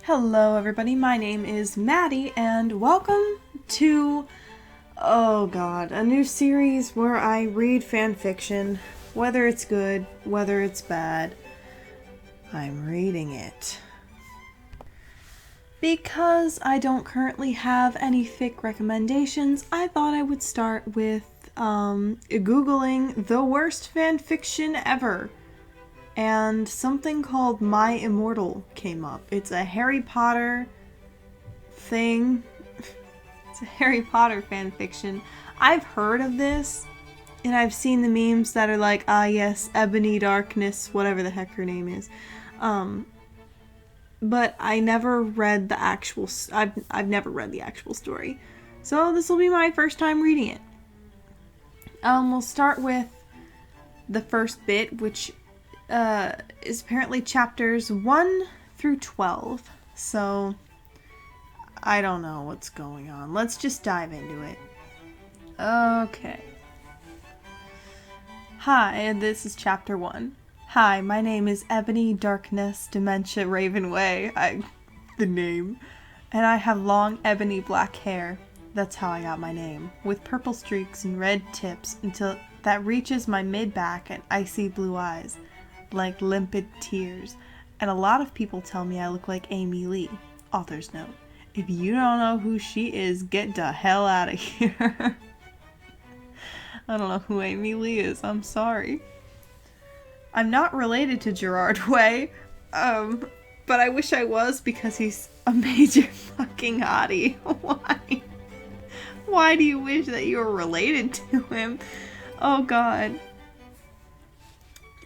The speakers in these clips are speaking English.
Hello everybody, my name is Maddie and welcome to, a new series where I read fan fiction. Whether it's good, whether it's bad, I'm reading it. Because I don't currently have any fic recommendations, I thought I would start with Googling the worst fan fiction ever. And something called My Immortal came up. It's a Harry Potter thing. It's a Harry Potter fan fiction. I've heard of this, and I've seen the memes that are like, yes, Ebony Darkness, whatever the heck her name is. But I never read the actual, I've never read the actual story. So this will be my first time reading it. We'll start with the first bit, which is apparently chapters 1 through 12. So, I don't know what's going on. Let's just dive into it. Okay. Hi, this is chapter 1. Hi, my name is Ebony Darkness Dementia Ravenway. The name. And I have long ebony black hair. That's how I got my name. With purple streaks and red tips until that reaches my mid-back and icy blue eyes. Like limpid tears, and a lot of people tell me I look like Amy Lee. Author's note. If you don't know who she is, get the hell out of here. I don't know who Amy Lee is, I'm sorry. I'm not related to Gerard Way, but I wish I was because he's a major fucking hottie. Why? Why do you wish that you were related to him? Oh god.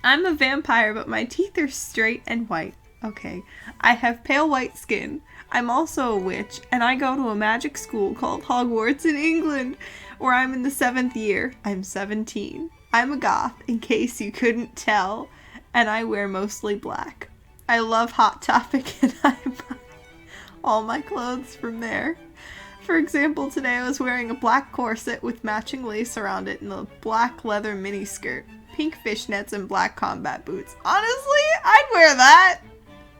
I'm a vampire, but my teeth are straight and white. Okay. I have pale white skin. I'm also a witch, and I go to a magic school called Hogwarts in England, where I'm in the 7th year. I'm 17. I'm a goth, in case you couldn't tell, and I wear mostly black. I love Hot Topic, and I buy all my clothes from there. For example, today I was wearing a black corset with matching lace around it and a black leather miniskirt. Pink fishnets and black combat boots. Honestly, I'd wear that.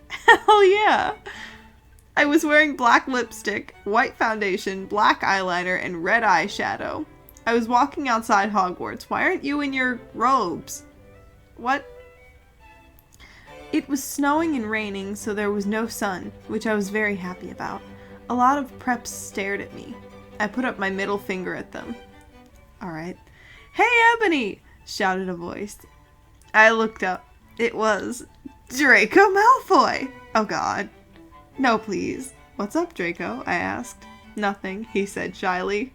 Hell yeah. I was wearing black lipstick, white foundation, black eyeliner, and red eyeshadow. I was walking outside Hogwarts. Why aren't you in your robes? What? It was snowing and raining, so there was no sun, which I was very happy about. A lot of preps stared at me. I put up my middle finger at them. Alright. Hey, Ebony! Shouted a voice. I looked up. It was Draco Malfoy! Oh god. No, please. What's up, Draco? I asked. Nothing, he said shyly.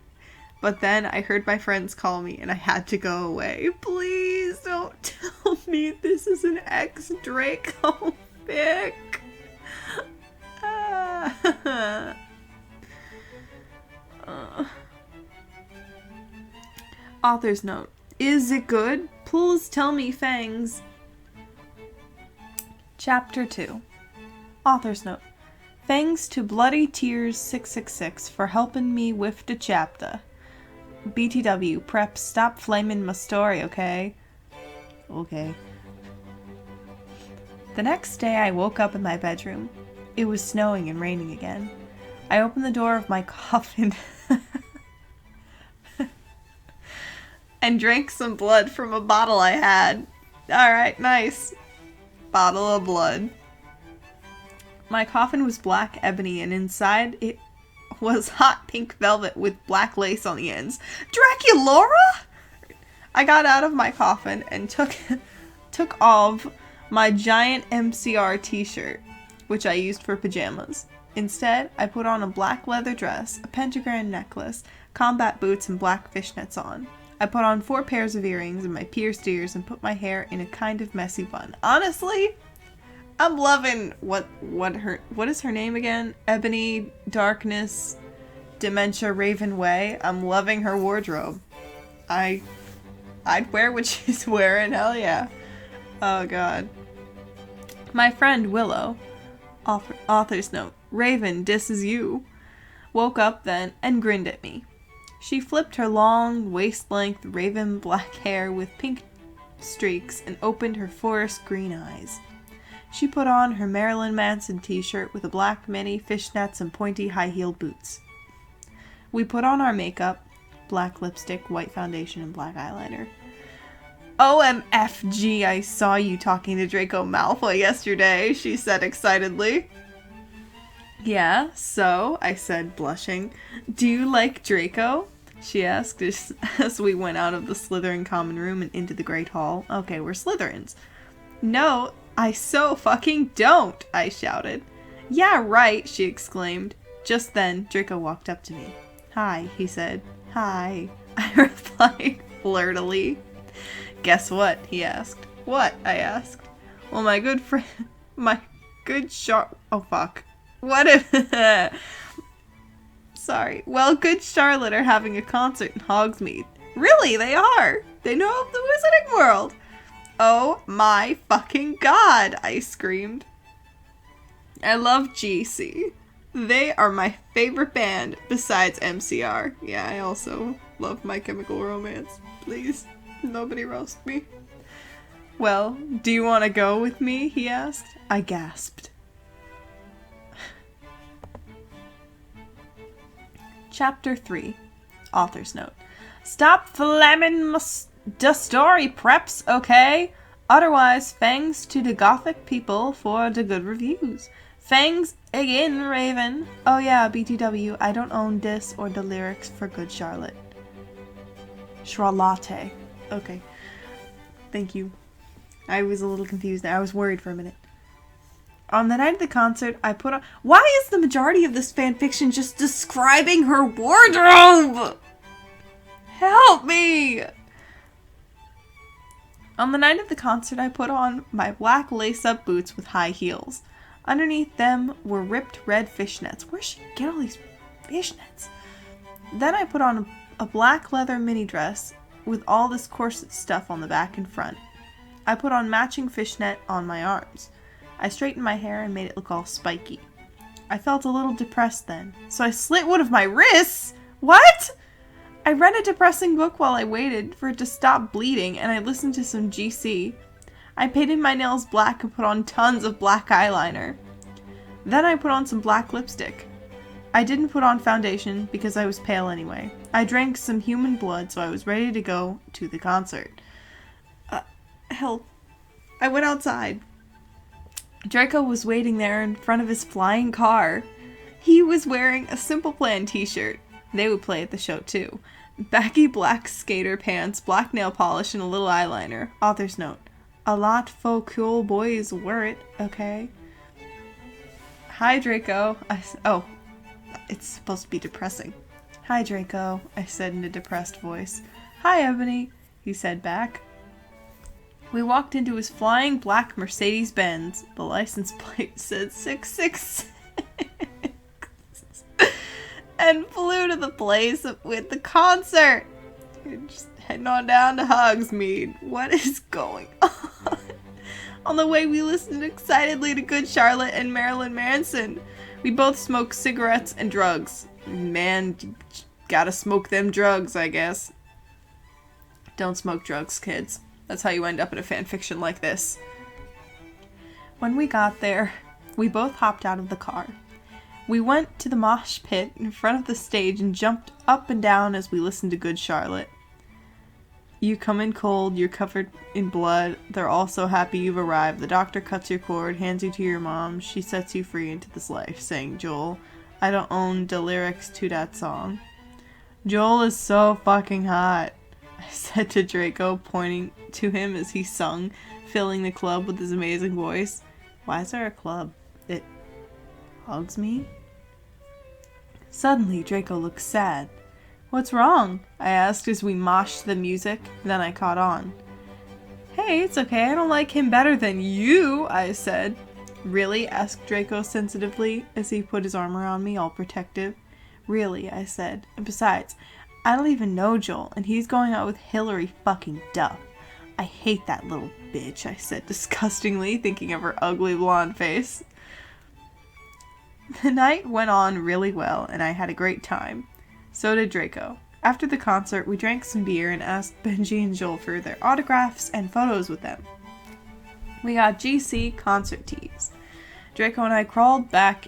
But then I heard my friends call me and I had to go away. Please don't tell me this is an ex-Draco fic. Author's note. Is it good? Please tell me, Fangs. Chapter 2. Author's note. Thanks to Bloody Tears 666 for helping me with the chapter. BTW, prep, stop flaming my story, okay? Okay. The next day I woke up in my bedroom. It was snowing and raining again. I opened the door of my coffin and drank some blood from a bottle I had. Alright, nice. Bottle of blood. My coffin was black ebony, and inside it was hot pink velvet with black lace on the ends. Draculora? I got out of my coffin and took off my giant MCR t-shirt, which I used for pajamas. Instead, I put on a black leather dress, a pentagram necklace, combat boots, and black fishnets on. I put on 4 pairs of earrings and my pierced ears and put my hair in a kind of messy bun. Honestly, I'm loving what is her name again? Ebony Darkness Dementia Raven Way. I'm loving her wardrobe. I'd wear what she's wearing, hell yeah. Oh god. My friend Willow, author's note, Raven, this is you, woke up then and grinned at me. She flipped her long, waist-length raven black hair with pink streaks and opened her forest green eyes. She put on her Marilyn Manson t-shirt with a black mini, fishnets, and pointy high-heeled boots. We put on our makeup, black lipstick, white foundation, and black eyeliner. OMFG, I saw you talking to Draco Malfoy yesterday, she said excitedly. Yeah, so, I said, blushing. Do you like Draco? She asked as we went out of the Slytherin common room and into the Great Hall. Okay, we're Slytherins. No, I so fucking don't, I shouted. Yeah, right, she exclaimed. Just then, Draco walked up to me. Hi, he said. Hi, I replied flirtily. Guess what? He asked. What? I asked. Well, my good What if... Sorry. Well, good Charlotte are having a concert in Hogsmeade. Really, they are. They know of the Wizarding World. Oh my fucking god, I screamed. I love GC. They are my favorite band besides MCR. Yeah, I also love My Chemical Romance. Please, nobody roast me. Well, do you want to go with me? He asked. I gasped. Chapter 3. Author's note. Stop flamming the story, preps, okay? Otherwise, thanks to the gothic people for the good reviews. Thanks again, Raven. Oh yeah, BTW, I don't own this or the lyrics for Good Charlotte. Charlotte. Okay. Thank you. I was a little confused there. I was worried for a minute. On the night of the concert, I put on... Why is the majority of this fanfiction just describing her wardrobe? Help me! On the night of the concert, I put on my black lace-up boots with high heels. Underneath them were ripped red fishnets. Where'd she get all these fishnets? Then I put on a black leather mini dress with all this corset stuff on the back and front. I put on matching fishnet on my arms. I straightened my hair and made it look all spiky. I felt a little depressed then, so I slit one of my wrists! What? I read a depressing book while I waited for it to stop bleeding, and I listened to some GC. I painted my nails black and put on tons of black eyeliner. Then I put on some black lipstick. I didn't put on foundation because I was pale anyway. I drank some human blood, so I was ready to go to the concert. Help. I went outside. Draco was waiting there in front of his flying car. He was wearing a Simple Plan t-shirt. They would play at the show too. Baggy black skater pants, black nail polish, and a little eyeliner. Author's note. A lot faux cool boys wear it, okay? Hi, Draco. Oh, it's supposed to be depressing. Hi, Draco, I said in a depressed voice. Hi, Ebony, he said back. We walked into his flying black Mercedes-Benz. The license plate said 666. And flew to the place with the concert. Just heading on down to Hogsmeade. What is going on? On the way, we listened excitedly to Good Charlotte and Marilyn Manson. We both smoked cigarettes and drugs. Man, gotta smoke them drugs, I guess. Don't smoke drugs, kids. That's how you end up in a fanfiction like this. When we got there, we both hopped out of the car. We went to the mosh pit in front of the stage and jumped up and down as we listened to Good Charlotte. You come in cold, you're covered in blood, they're all so happy you've arrived. The doctor cuts your cord, hands you to your mom, she sets you free into this life, saying, Joel, I don't own the lyrics to that song. Joel is so fucking hot, I said to Draco, pointing to him as he sung, filling the club with his amazing voice. Why is there a club? It hugs me? Suddenly, Draco looked sad. What's wrong? I asked as we moshed the music, then I caught on. Hey, it's okay, I don't like him better than you, I said. Really? Asked Draco sensitively as he put his arm around me, all protective. Really, I said. And besides, I don't even know Joel, and he's going out with Hillary fucking Duff. I hate that little bitch, I said disgustingly, thinking of her ugly blonde face. The night went on really well, and I had a great time. So did Draco. After the concert, we drank some beer and asked Benji and Joel for their autographs and photos with them. We got GC concert tees. Draco and I crawled back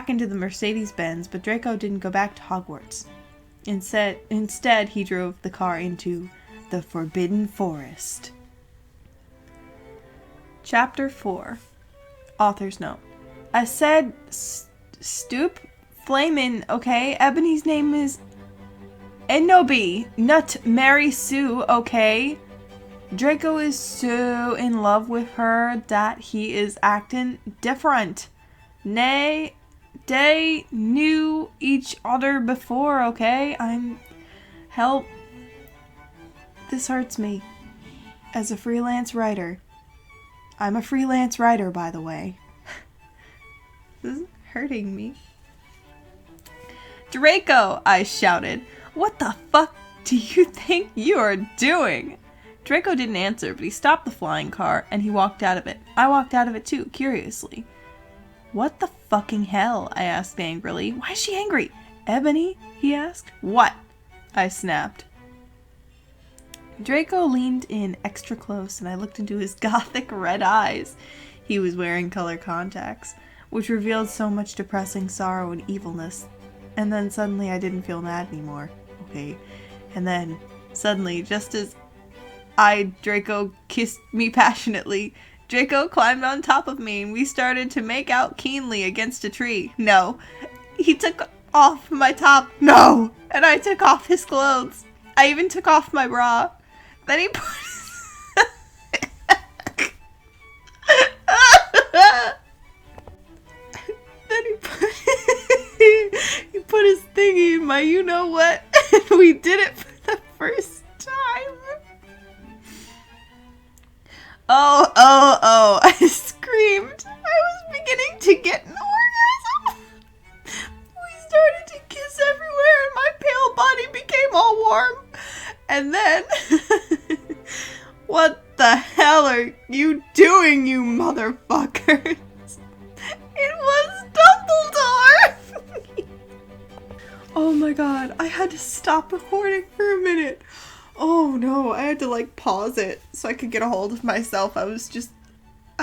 into the Mercedes-Benz, but Draco didn't go back to Hogwarts. Instead, he drove the car into the Forbidden Forest. Chapter 4. Author's note. I said stoop flamin', okay? Ebony's name is Enobi, not Mary Sue, okay? Draco is so in love with her that he is acting different. Nay, they knew each other before, okay? Help. This hurts me. As a freelance writer. I'm a freelance writer, by the way. This is hurting me. Draco, I shouted. What the fuck do you think you are doing? Draco didn't answer, but he stopped the flying car, and he walked out of it. I walked out of it too, curiously. What the fucking hell? I asked angrily. Why is she angry? Ebony? He asked. What? I snapped. Draco leaned in extra close, and I looked into his gothic red eyes. He was wearing color contacts, which revealed so much depressing sorrow and evilness. And then suddenly I didn't feel mad anymore. Okay. And then, suddenly, just as Draco kissed me passionately, Draco climbed on top of me and we started to make out keenly against a tree. No. He took off my top. No! And I took off his clothes. I even took off my bra. Then he put he put his thingy in my you-know-what, and we did it for the first time. Oh, I screamed. I was beginning to get an orgasm. We started to kiss everywhere, and my pale body became all warm. And then, what the hell are you doing, you motherfuckers? It was Dumbledore! Oh my god, I had to stop recording for a minute. Oh no, I had to pause it so I could get a hold of myself. I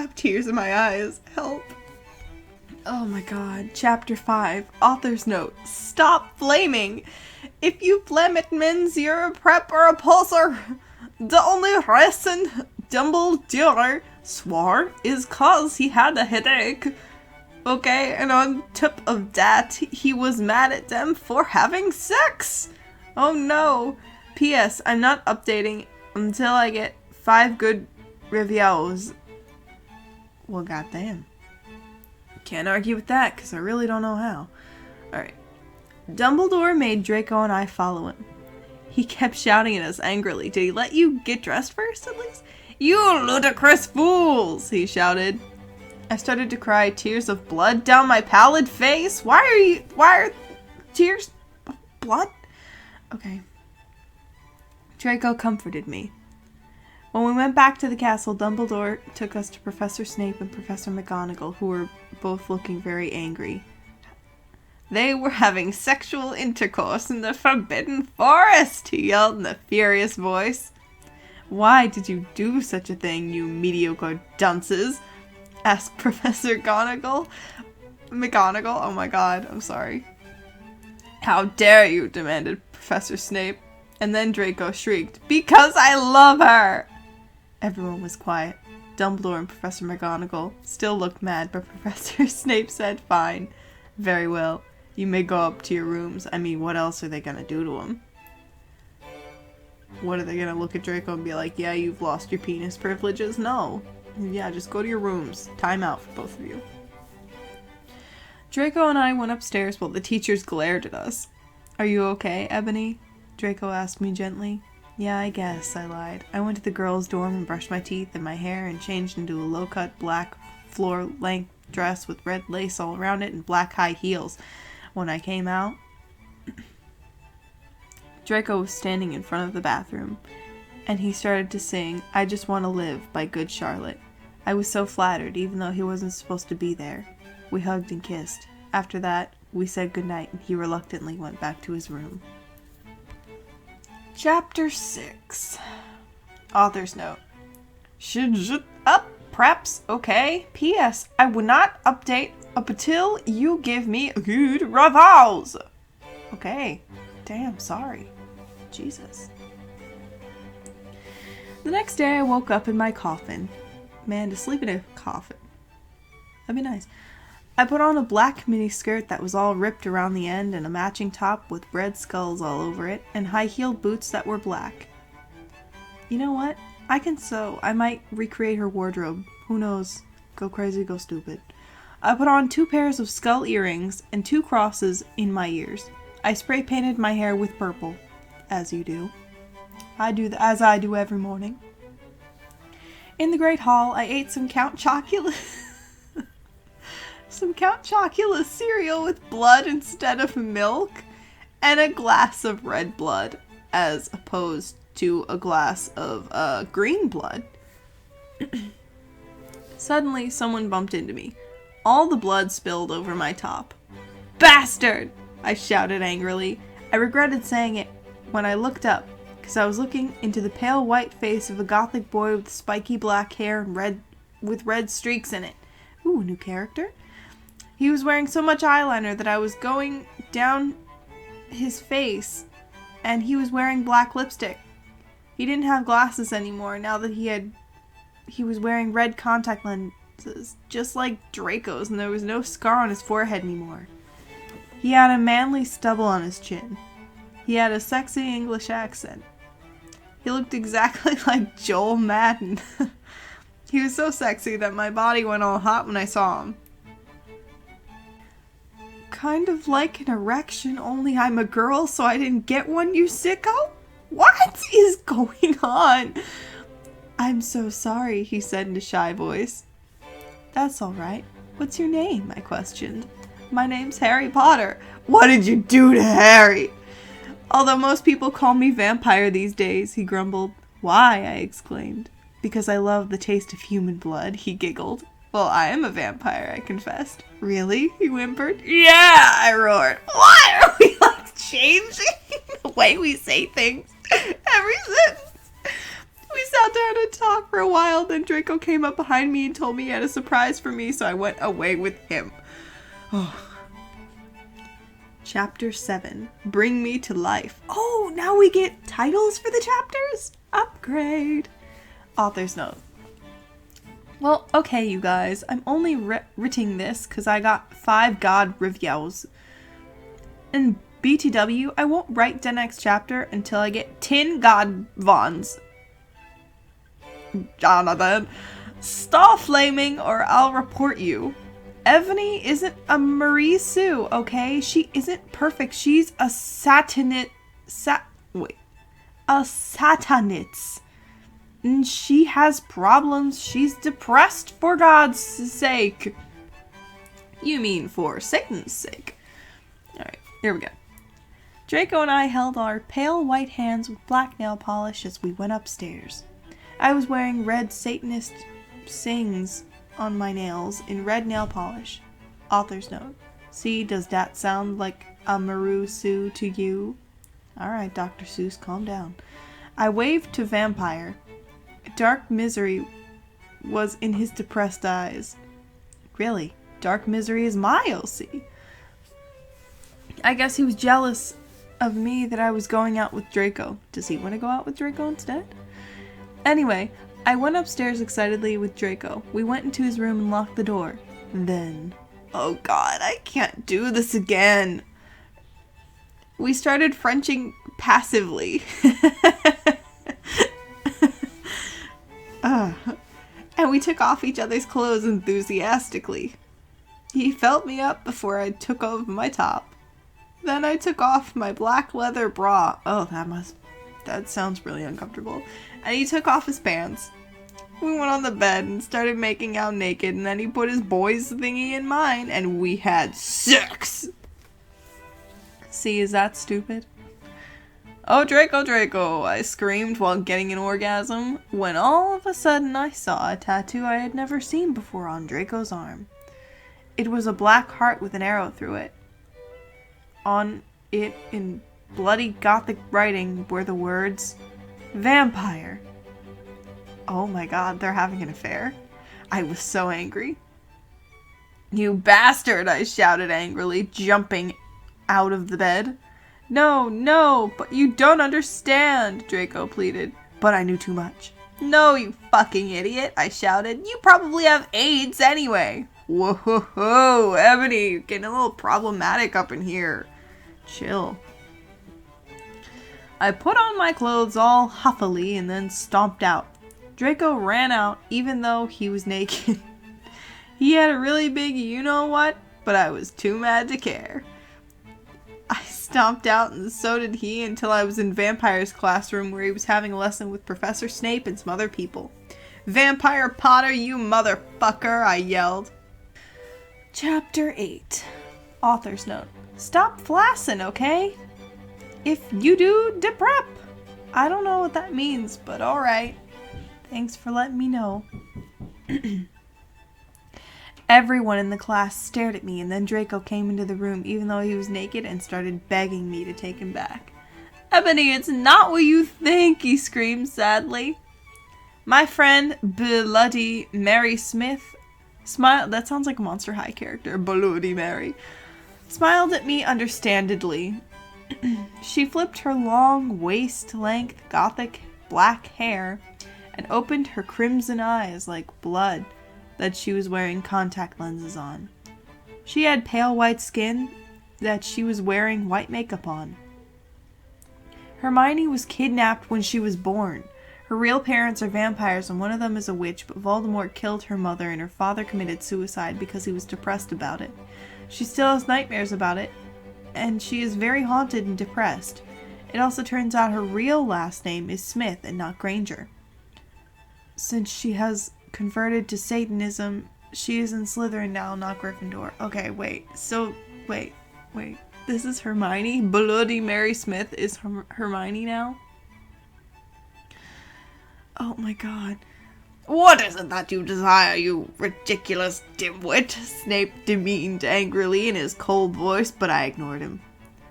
have tears in my eyes. Help. Oh my god. Chapter 5. Author's note. Stop flaming. If you flame it means you're a prep or a pulser. The only reason Dumbledore swore is 'cause he had a headache. Okay, and on top of that, he was mad at them for having sex. Oh no. P.S. I'm not updating until I get 5 good reviews. Well, goddamn. Can't argue with that, because I really don't know how. Alright. Dumbledore made Draco and I follow him. He kept shouting at us angrily. Did he let you get dressed first, at least? You ludicrous fools, he shouted. I started to cry, tears of blood down my pallid face. Why are tears of blood? Okay. Draco comforted me. When we went back to the castle, Dumbledore took us to Professor Snape and Professor McGonagall, who were both looking very angry. They were having sexual intercourse in the Forbidden Forest, he yelled in a furious voice. Why did you do such a thing, you mediocre dunces? Asked Professor McGonagall. Oh my god, I'm sorry. How dare you, demanded Professor Snape. And then Draco shrieked, because I love her! Everyone was quiet. Dumbledore and Professor McGonagall still looked mad, but Professor Snape said, fine. Very well. You may go up to your rooms. I mean, what else are they gonna do to him? What, are they gonna look at Draco and be like, yeah, you've lost your penis privileges? No. Yeah, just go to your rooms. Time out for both of you. Draco and I went upstairs while the teachers glared at us. Are you okay, Ebony? Draco asked me gently. Yeah, I guess, I lied. I went to the girls' dorm and brushed my teeth and my hair and changed into a low-cut black floor-length dress with red lace all around it and black high heels. When I came out, Draco was standing in front of the bathroom, and he started to sing I Just Want to Live by Good Charlotte. I was so flattered, even though he wasn't supposed to be there. We hugged and kissed. After that, we said goodnight, and he reluctantly went back to his room. Chapter 6. Author's note. Should up, perhaps, okay. P.S. I will not update up until you give me a good revals. Okay. Damn, sorry. Jesus. The next day I woke up in my coffin. Man, to sleep in a coffin. That'd be nice. I put on a black miniskirt that was all ripped around the end and a matching top with red skulls all over it and high-heeled boots that were black. You know what? I can sew. I might recreate her wardrobe. Who knows? Go crazy, go stupid. I put on 2 pairs of skull earrings and 2 crosses in my ears. I spray painted my hair with purple. As you do. As I do every morning. In the Great Hall, I ate some Count Chocula cereal with blood instead of milk, and a glass of red blood, as opposed to a glass of green blood. Suddenly, someone bumped into me. All the blood spilled over my top. Bastard! I shouted angrily. I regretted saying it when I looked up, because I was looking into the pale white face of a gothic boy with spiky black hair and red streaks in it. Ooh, new character. He was wearing so much eyeliner that I was going down his face, and he was wearing black lipstick. He didn't have glasses anymore now that he was wearing red contact lenses, just like Draco's, and there was no scar on his forehead anymore. He had a manly stubble on his chin. He had a sexy English accent. He looked exactly like Joel Madden. He was so sexy that my body went all hot when I saw him. Kind of like an erection, only I'm a girl, so I didn't get one, you sicko? What is going on? I'm so sorry, he said in a shy voice. That's all right. What's your name? I questioned. My name's Harry Potter. What did you do to Harry? Although most people call me vampire these days, he grumbled. Why? I exclaimed. Because I love the taste of human blood, he giggled. Well, I am a vampire, I confessed. Really? He whimpered. Yeah, I roared. Why are we changing the way we say things every sentence? We sat down and talked for a while, then Draco came up behind me and told me he had a surprise for me, so I went away with him. Oh. Chapter 7. Bring Me to Life. Oh, now we get titles for the chapters? Upgrade. Author's note. Well, okay, you guys. I'm only writing this because I got 5 God reviews. In BTW, I won't write the next chapter until I get 10 God Vons. Jonathan. Stop flaming or I'll report you. Evany isn't a Marie Sue, okay? She isn't perfect. She's a satanist. A satanist. And she has problems. She's depressed for God's sake. You mean for Satan's sake. Alright, here we go. Draco and I held our pale white hands with black nail polish as we went upstairs. I was wearing red Satanist sings on my nails in red nail polish. Author's note. See, does that sound like a Maru Sue to you? Alright, Dr. Seuss, calm down. I waved to Vampire. Dark misery was in his depressed eyes. Really? Dark misery is my OC. I guess he was jealous of me that I was going out with Draco. Does he want to go out with Draco instead? Anyway, I went upstairs excitedly with Draco. We went into his room and locked the door. Then, oh god, I can't do this again. We started Frenching passively. And we took off each other's clothes enthusiastically. He felt me up before I took off my top. Then I took off my black leather bra. Oh, that sounds really uncomfortable. And he took off his pants. We went on the bed and started making out naked, and then he put his boy's thingy in mine, and we had sex! See, is that stupid? Oh, Draco, Draco, I screamed while getting an orgasm, when all of a sudden I saw a tattoo I had never seen before on Draco's arm. It was a black heart with an arrow through it. On it, in bloody gothic writing, were the words, Vampire. Oh my god, they're having an affair? I was so angry. You bastard, I shouted angrily, jumping out of the bed. No, no, but you don't understand, Draco pleaded. But I knew too much. No, you fucking idiot, I shouted. You probably have AIDS anyway. Whoa, Ebony, getting a little problematic up in here. Chill. I put on my clothes all huffily and then stomped out. Draco ran out even though he was naked. He had a really big you-know-what, but I was too mad to care. I stomped out and so did he until I was in Vampire's classroom where he was having a lesson with Professor Snape and some other people. Vampire Potter, you motherfucker, I yelled. Chapter 8. Author's note. Stop flassing, okay? If you do, deprep. I don't know what that means, but alright. Thanks for letting me know. Everyone in the class stared at me, and then Draco came into the room even though he was naked and started begging me to take him back. Ebony, it's not what you think, he screamed sadly. My friend, Bloody Mary Smith, smiled. That sounds like a Monster High character. Bloody Mary. Smiled at me understandably. She flipped her long, waist-length, gothic black hair and opened her crimson eyes like blood that she was wearing contact lenses on. She had pale white skin that she was wearing white makeup on. Hermione was kidnapped when she was born. Her real parents are vampires and one of them is a witch, but Voldemort killed her mother and her father committed suicide because he was depressed about it. She still has nightmares about it, and she is very haunted and depressed. It also turns out her real last name is Smith and not Granger. Since she has converted to Satanism, she is in Slytherin now, not Gryffindor. Okay, wait. So, wait. This is Hermione? Bloody Mary Smith is Hermione now? Oh my god. What is it that you desire, you ridiculous dimwit? Snape demeaned angrily in his cold voice, but I ignored him.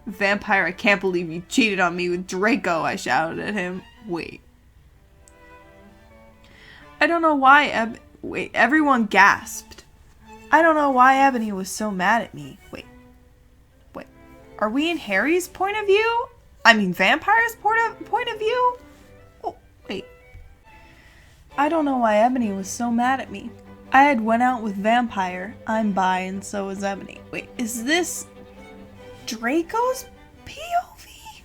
Vampire, I can't believe you cheated on me with Draco, I shouted at him. Wait. I don't know why everyone gasped. I don't know why Ebony was so mad at me. Wait. Are we in Harry's point of view? I mean, Vampire's point of view? Oh, wait. I don't know why Ebony was so mad at me. I had went out with Vampire. I'm bi and so is Ebony. Wait, is this Draco's POV?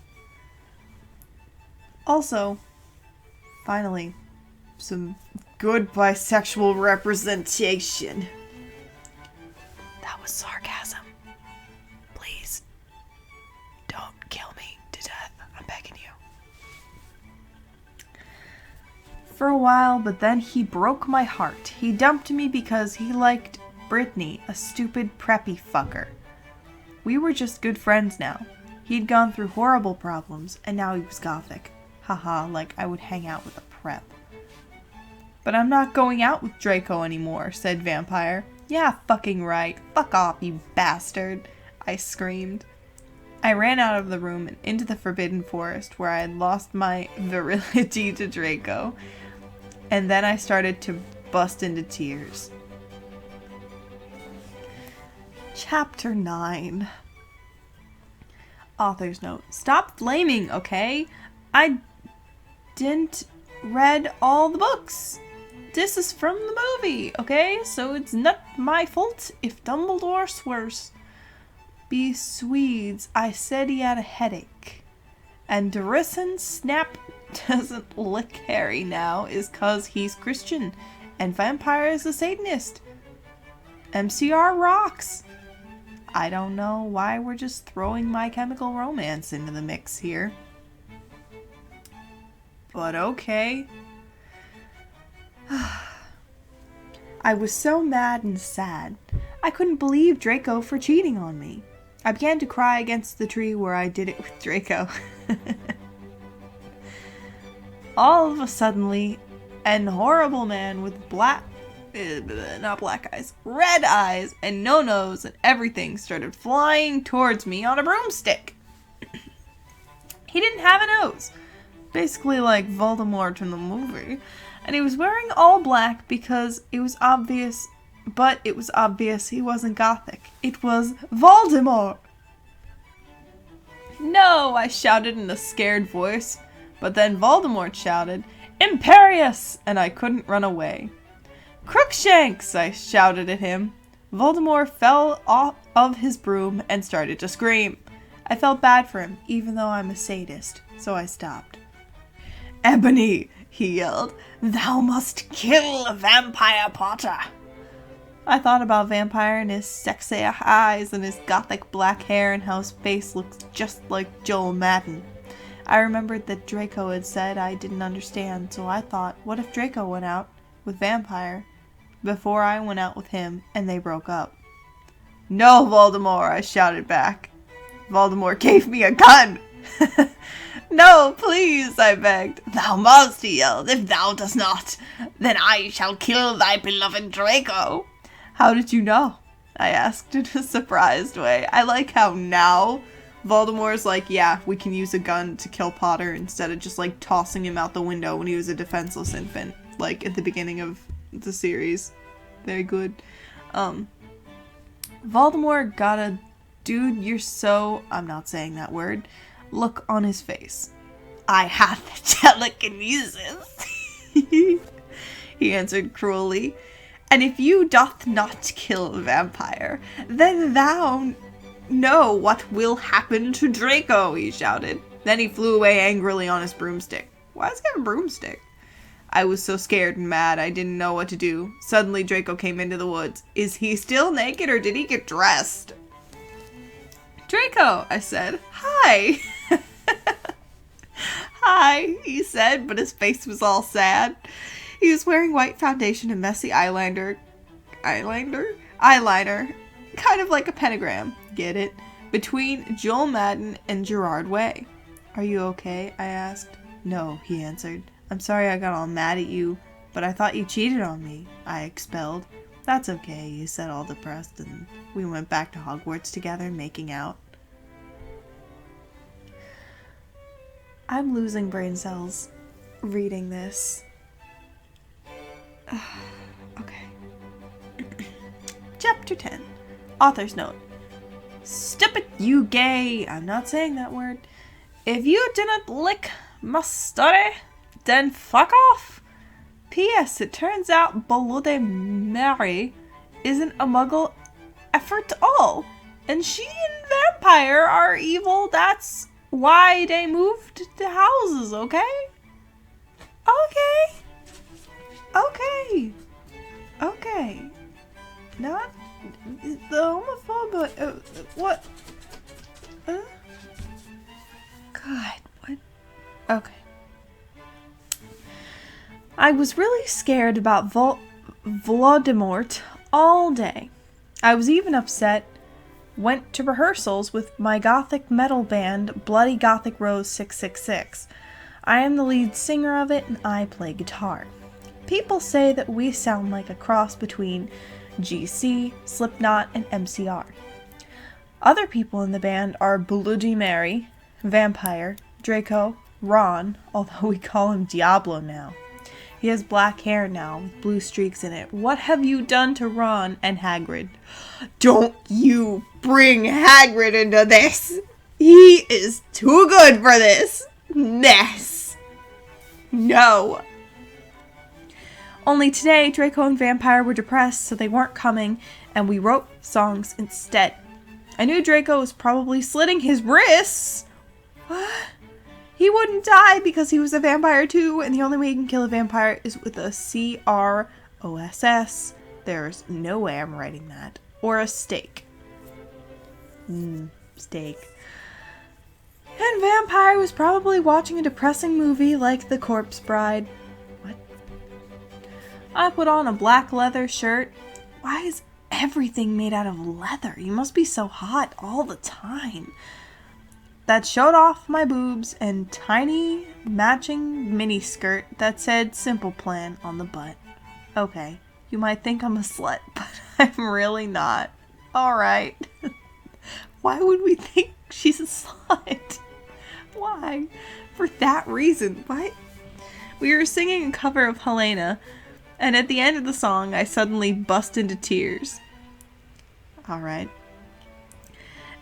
Also, finally, some good bisexual representation. That was sarcasm. Please, don't kill me to death. I'm begging you. For a while, but then he broke my heart. He dumped me because he liked Brittany, a stupid preppy fucker. We were just good friends now. He'd gone through horrible problems, and now he was gothic. Haha, like I would hang out with a prep. But I'm not going out with Draco anymore, said Vampire. Yeah, fucking right. Fuck off, you bastard, I screamed. I ran out of the room and into the Forbidden Forest where I had lost my virility to Draco. And then I started to bust into tears. Chapter 9. Author's note. Stop flaming, okay? I didn't read all the books. This is from the movie, okay? So it's not my fault if Dumbledore swears. Be Swedes, I said he had a headache. And Darison Snap doesn't lick Harry now is 'cause he's Christian. And Vampire is a Satanist. MCR rocks. I don't know why we're just throwing My Chemical Romance into the mix here. But okay. I was so mad and sad. I couldn't believe Draco for cheating on me. I began to cry against the tree where I did it with Draco. All of a sudden, an horrible man with red eyes and no nose and everything started flying towards me on a broomstick. He didn't have a nose. Basically like Voldemort in the movie. And he was wearing all black because it was obvious, but it was obvious he wasn't Gothic. It was Voldemort! No, I shouted in a scared voice, but then Voldemort shouted, Imperius! And I couldn't run away. Crookshanks! I shouted at him. Voldemort fell off of his broom and started to scream. I felt bad for him, even though I'm a sadist, so I stopped. Ebony, he yelled, thou must kill Vampire Potter. I thought about Vampire and his sexy eyes and his gothic black hair and how his face looks just like Joel Madden. I remembered that Draco had said I didn't understand, so I thought, what if Draco went out with Vampire before I went out with him and they broke up? No, Voldemort, I shouted back. Voldemort gave me a gun. No, please, I begged. Thou must, he yelled. If thou dost not, then I shall kill thy beloved Draco. How did you know? I asked in a surprised way. I like how now Voldemort's like, yeah, we can use a gun to kill Potter instead of just like tossing him out the window when he was a defenseless infant, like at the beginning of the series. Very good. Voldemort got a dude, you're so, I'm not saying that word, look on his face. I have telekinesis, he answered cruelly. And if you doth not kill a vampire, then thou know what will happen to Draco, he shouted. Then he flew away angrily on his broomstick. Why does he have a broomstick? I was so scared and mad I didn't know what to do. Suddenly Draco came into the woods. Is he still naked or did he get dressed? Draco, I said. Hi. Hi, he said, but his face was all sad. He was wearing white foundation and messy eyeliner, kind of like a pentagram, get it, between Joel Madden and Gerard Way. Are you okay? I asked. No, he answered. I'm sorry I got all mad at you, but I thought you cheated on me, I expelled. That's okay, he said all depressed, and we went back to Hogwarts together, making out. I'm losing brain cells reading this. Okay. Chapter 10. Author's note. Stupid, you gay. I'm not saying that word. If you didn't lick my story, then fuck off. P.S. It turns out Bloody Mary isn't a muggle effort at all. And she and Vampire are evil. That's why they moved to houses, okay? Okay. Okay. Okay. Not the homophobe. What? God, what? Okay. I was really scared about Voldemort all day. I was even upset. Went to rehearsals with my gothic metal band, Bloody Gothic Rose 666. I am the lead singer of it and I play guitar. People say that we sound like a cross between GC, Slipknot, and MCR. Other people in the band are Bloody Mary, Vampire, Draco, Ron, although we call him Diablo now. He has black hair now with blue streaks in it. What have you done to Ron? And Hagrid? Don't you bring Hagrid into this! He is too good for this mess! No! Only today, Draco and Vampire were depressed, so they weren't coming, and we wrote songs instead. I knew Draco was probably slitting his wrists. What? He wouldn't die because he was a vampire too, and the only way you can kill a vampire is with a CROSS. There's no way I'm writing that. Or a stake. Steak. And Vampire was probably watching a depressing movie like The Corpse Bride. What? I put on a black leather shirt. Why is everything made out of leather? You must be so hot all the time. That showed off my boobs and tiny matching mini skirt that said Simple Plan on the butt. Okay, you might think I'm a slut, but I'm really not. Alright. Why would we think she's a slut? Why? For that reason. Why? We were singing a cover of Helena, and at the end of the song, I suddenly bust into tears. Alright.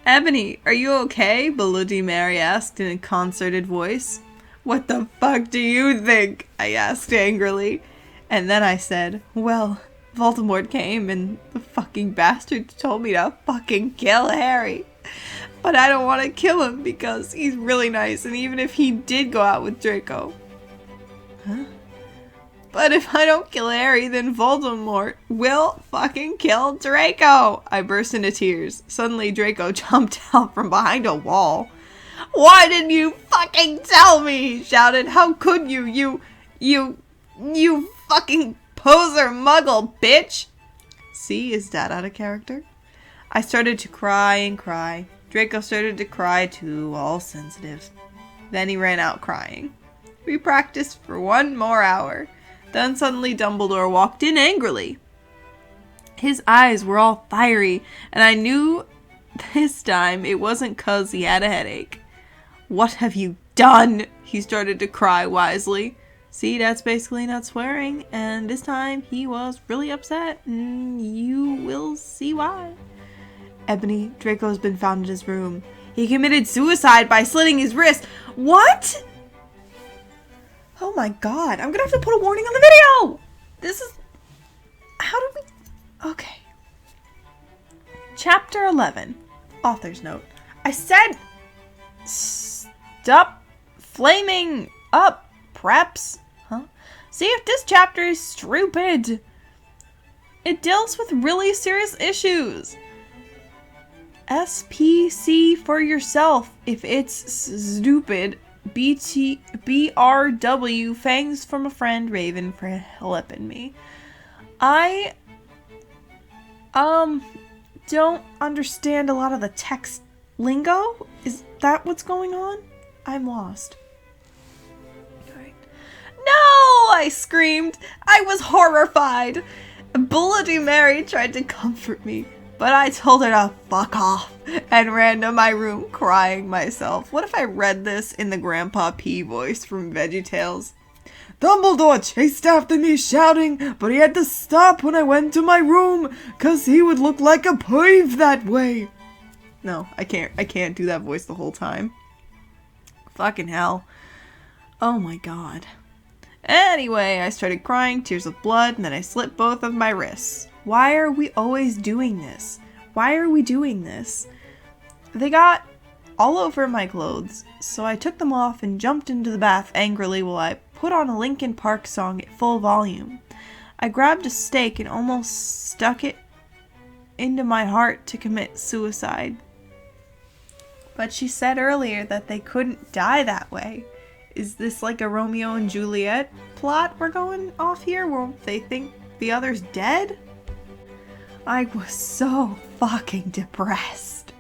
Ebony, are you okay? Bloody Mary asked in a concerted voice. What the fuck do you think? I asked angrily. And then I said, well, Voldemort came and the fucking bastard told me to fucking kill Harry. But I don't want to kill him because he's really nice, and even if he did go out with Draco. Huh? But if I don't kill Harry, then Voldemort will fucking kill Draco! I burst into tears. Suddenly Draco jumped out from behind a wall. Why didn't you fucking tell me? He shouted. How could you? You fucking poser muggle, bitch! See, is that out of character? I started to cry and cry. Draco started to cry too, all sensitive. Then he ran out crying. We practiced for 1 more hour. Then suddenly Dumbledore walked in angrily. His eyes were all fiery, and I knew this time it wasn't 'cause he had a headache. What have you done? He started to cry wisely. See, that's basically not swearing, and this time he was really upset, and you will see why. Ebony, Draco's been found in his room. He committed suicide by slitting his wrist. What? Oh my god, I'm gonna have to put a warning on the video! This is... How did we... Okay. Chapter 11. Author's note. I said... Stop flaming up, preps. Huh? See if this chapter is stupid. It deals with really serious issues. SPC for yourself if it's stupid. BRW, fangs from a friend, Raven for helping me. I don't understand a lot of the text lingo. Is that what's going on? I'm lost. Alright. No! I screamed. I was horrified. Bloody Mary tried to comfort me, but I told her to fuck off and ran to my room crying myself. What if I read this in the Grandpa P voice from VeggieTales? Dumbledore chased after me shouting, but he had to stop when I went to my room, 'cause he would look like a brave that way. No, I can't do that voice the whole time. Fucking hell. Oh my god. Anyway, I started crying, tears of blood, and then I slit both of my wrists. Why are we always doing this? Why are we doing this? They got all over my clothes, so I took them off and jumped into the bath angrily while I put on a Linkin Park song at full volume. I grabbed a stake and almost stuck it into my heart to commit suicide. But she said earlier that they couldn't die that way. Is this like a Romeo and Juliet plot we're going off here where they think the other's dead? I was so fucking depressed.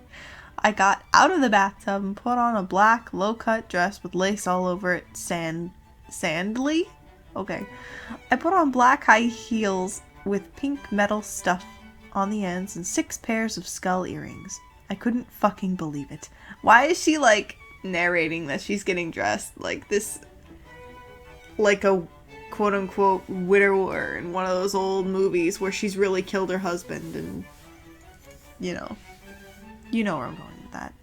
I got out of the bathtub and put on a black low-cut dress with lace all over it. Sandly? Okay. I put on black high heels with pink metal stuff on the ends and 6 pairs of skull earrings. I couldn't fucking believe it. Why is she like narrating that she's getting dressed like this, like a quote-unquote widower in one of those old movies where she's really killed her husband, and you know where I'm going with that.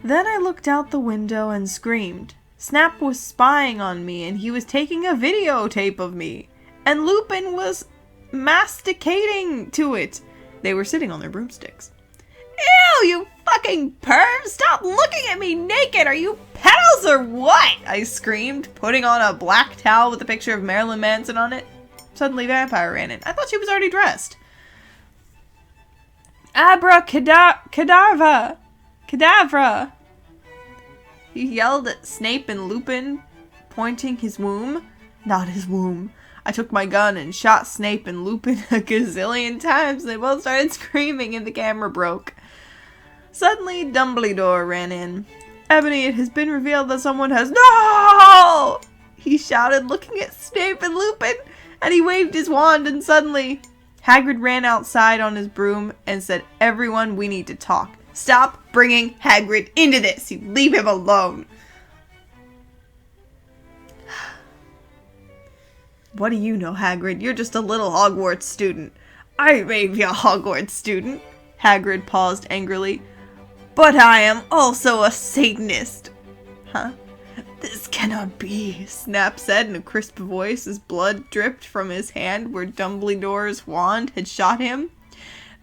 Then I looked out the window and screamed. Snap was spying on me and he was taking a videotape of me, and Lupin was masticating to it. They were sitting on their broomsticks. Ew, you fucking perv! Stop looking at me naked! Are you pedos or what? I screamed, putting on a black towel with a picture of Marilyn Manson on it. Suddenly Vampire ran in. I thought she was already dressed. Cadavra! He yelled at Snape and Lupin, pointing his womb. Not his womb. I took my gun and shot Snape and Lupin a gazillion times. They both started screaming and the camera broke. Suddenly, Dumbledore ran in. Ebony, it has been revealed that someone has— No! He shouted, looking at Snape and Lupin, and he waved his wand, and suddenly, Hagrid ran outside on his broom and said, Everyone, we need to talk. Stop bringing Hagrid into this. You leave him alone. What do you know, Hagrid? You're just a little Hogwarts student. I may be a Hogwarts student. Hagrid paused angrily. But I am also a Satanist. Huh? This cannot be, Snap said in a crisp voice as blood dripped from his hand where Dumbledore's wand had shot him.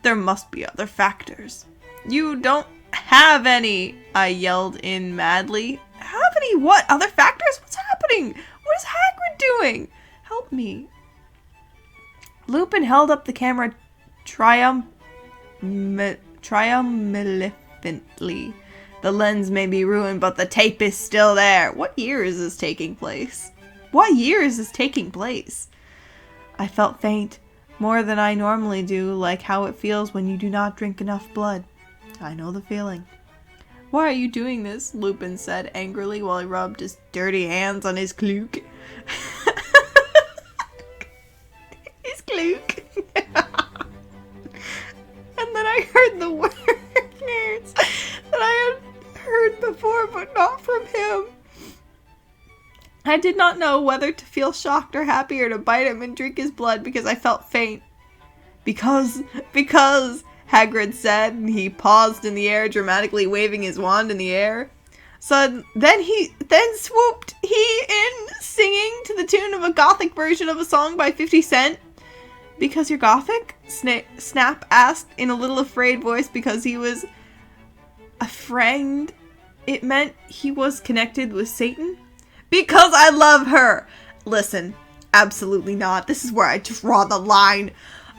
There must be other factors. You don't have any, I yelled in madly. Have any what? Other factors? What's happening? What is Hagrid doing? Help me. Lupin held up the camera triumphantly. The lens may be ruined, but the tape is still there. What year is this taking place? What year is this taking place? I felt faint, more than I normally do, like how it feels when you do not drink enough blood. I know the feeling. Why are you doing this? Lupin said angrily while he rubbed his dirty hands on his cloak. His cloak. And then I heard the words that I had heard before, but not from him. I did not know whether to feel shocked or happy or to bite him and drink his blood because I felt faint. Because, Hagrid said, and he paused in the air, dramatically waving his wand in the air. So then swooped he in, singing to the tune of a gothic version of a song by 50 Cent. Because you're gothic? Snap asked in a little afraid voice because he was afraid it meant he was connected with Satan. Because I love her! Listen, absolutely not. This is where I draw the line.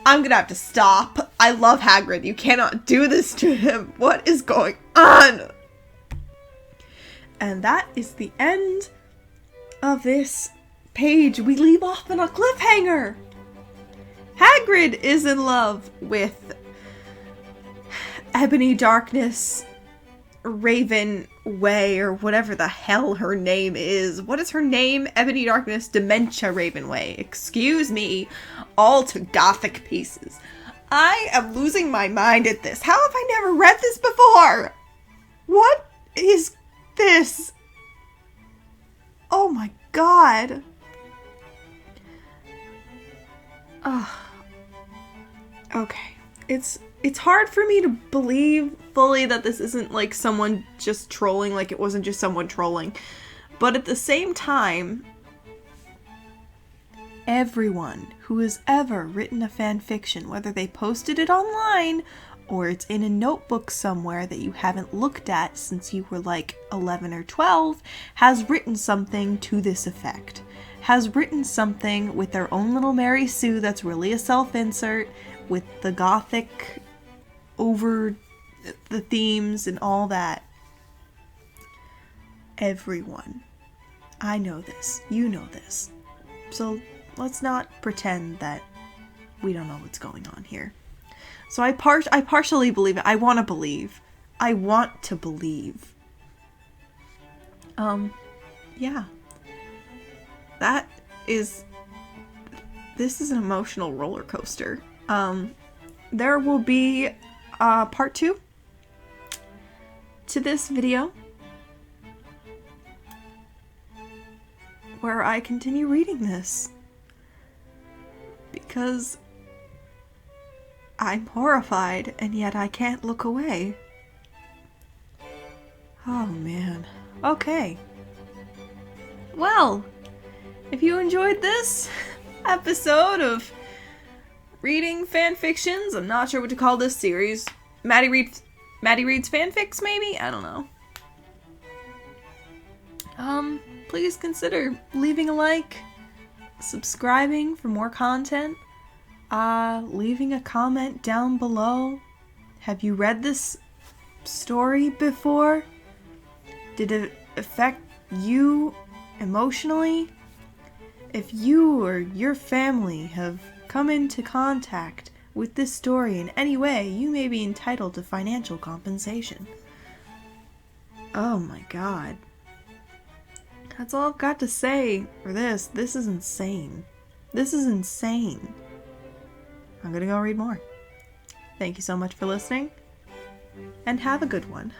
I'm gonna have to stop. I love Hagrid. You cannot do this to him. What is going on? And that is the end of this page. We leave off on a cliffhanger. Hagrid is in love with Ebony Darkness Raven Way, or whatever the hell her name is. What is her name? Ebony Darkness Dementia Ravenway. Excuse me. All to gothic pieces. I am losing my mind at this. How have I never read this before? What is this? Oh my god. Okay. It's hard for me to believe fully that this isn't like someone just trolling, like it wasn't just someone trolling. But at the same time, everyone who has ever written a fan fiction, whether they posted it online or it's in a notebook somewhere that you haven't looked at since you were like 11 or 12, has written something to this effect. Has written something with their own little Mary Sue that's really a self-insert, with the gothic over the themes and all that. Everyone. I know this. You know this. So let's not pretend that we don't know what's going on here. So I partially believe it. I want to believe. I want to believe. Yeah. This is an emotional roller coaster. There will be part 2 to this video where I continue reading this because I'm horrified and yet I can't look away. Oh man. Okay. Well, if you enjoyed this episode of reading fanfictions, I'm not sure what to call this series. Maddie reads fanfics, maybe? I don't know. Please consider leaving a like, subscribing for more content, leaving a comment down below. Have you read this story before? Did it affect you emotionally? If you or your family have come into contact with this story in any way, you may be entitled to financial compensation. Oh my god. That's all I've got to say for this. This is insane. This is insane. I'm gonna go read more. Thank you so much for listening, and have a good one.